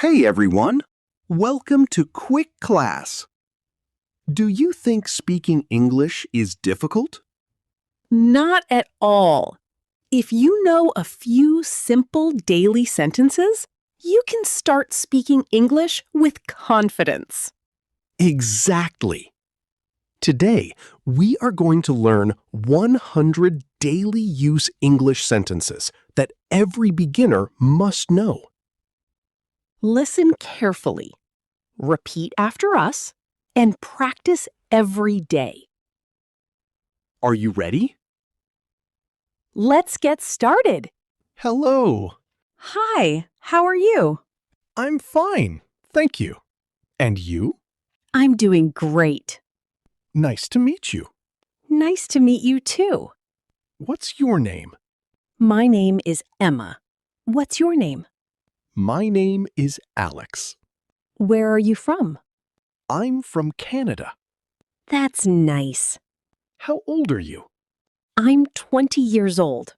Hey everyone! Welcome to Quick Class. Do you think speaking English is difficult? Not at all. If you know a few simple daily sentences, you can start speaking English with confidence. Exactly. Today, we are going to learn 100 daily use English sentences that every beginner must know. Listen carefully, repeat after us, and practice every day. Are you ready? Let's get started. Hello. Hi, how are you? I'm fine, thank you. And you? I'm doing great. Nice to meet you. Nice to meet you too. What's your name? My name is Emma. What's your name? My name is Alex. Where are you from? I'm from Canada. That's nice. How old are you? I'm 20 years old.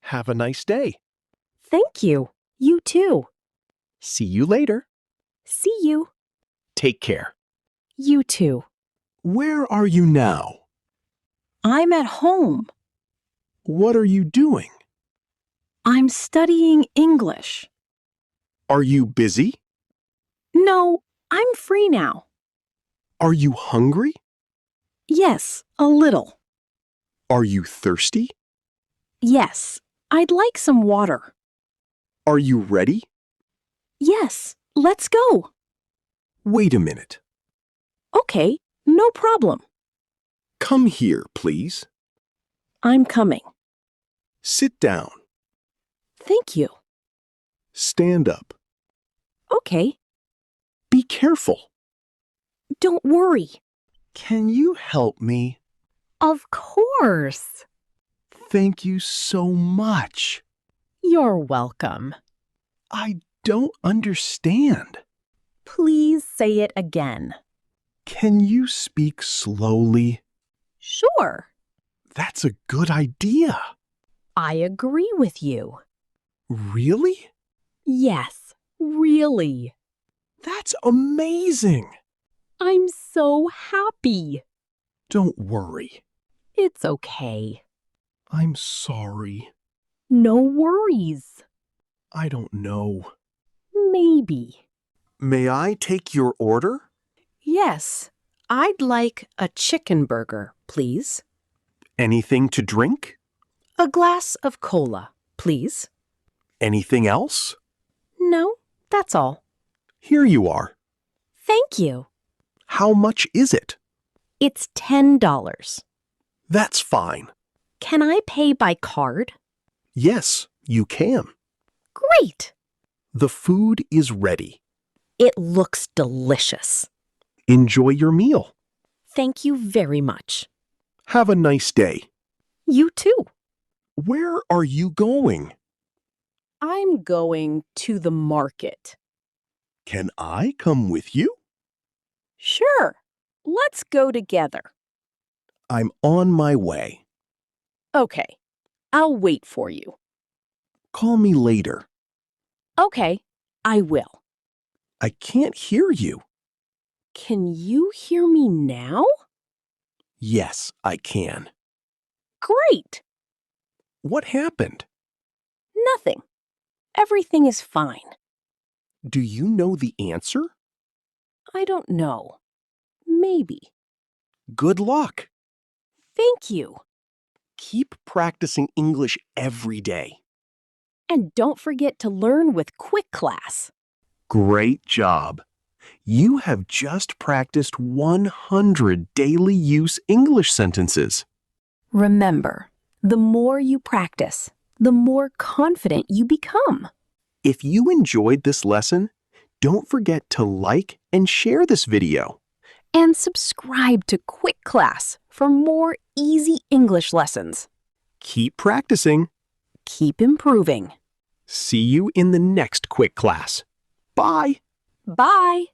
Have a nice day. Thank you. You too. See you later. See you. Take care. You too. Where are you now? I'm at home. What are you doing? I'm studying English. Are you busy? No, I'm free now. Are you hungry? Yes, a little. Are you thirsty? Yes, I'd like some water. Are you ready? Yes, let's go. Wait a minute. Okay, no problem. Come here, please. I'm coming. Sit down. Thank you. Stand up. Okay, Be careful. don't worry. Can you help me? Of course. Thank you so much. You're welcome. I don't understand. Please say it again. Can you speak slowly? Sure. That's a good idea. I agree with you. Really? Yes, really. That's amazing. I'm so happy. Don't worry. It's okay. I'm sorry. No worries. I don't know. Maybe. May I take your order? Yes, I'd like a chicken burger, please. Anything to drink? A glass of cola, please. Anything else? No, that's all. Here you are. Thank you. How much is it? It's $10. That's fine. Can I pay by card? Yes, you can. Great. The food is ready. It looks delicious. Enjoy your meal. Thank you very much. Have a nice day. You too. Where are you going? I'm going to the market. Can I come with you? Sure. Let's go together. I'm on my way. Okay. I'll wait for you. Call me later. Okay, I will. I can't hear you. Can you hear me now? Yes, I can. Great. What happened? Nothing. Everything is fine. Do you know the answer? I don't know. Maybe. Good luck. Thank you. Keep practicing English every day. And don't forget to learn with Quick Class. Great job. You have just practiced 100 daily use English sentences. Remember, the more you practice, the more confident you become. If you enjoyed this lesson, don't forget to like and share this video. And subscribe to Quick Class for more easy English lessons. Keep practicing. Keep improving. See you in the next Quick Class. Bye. Bye.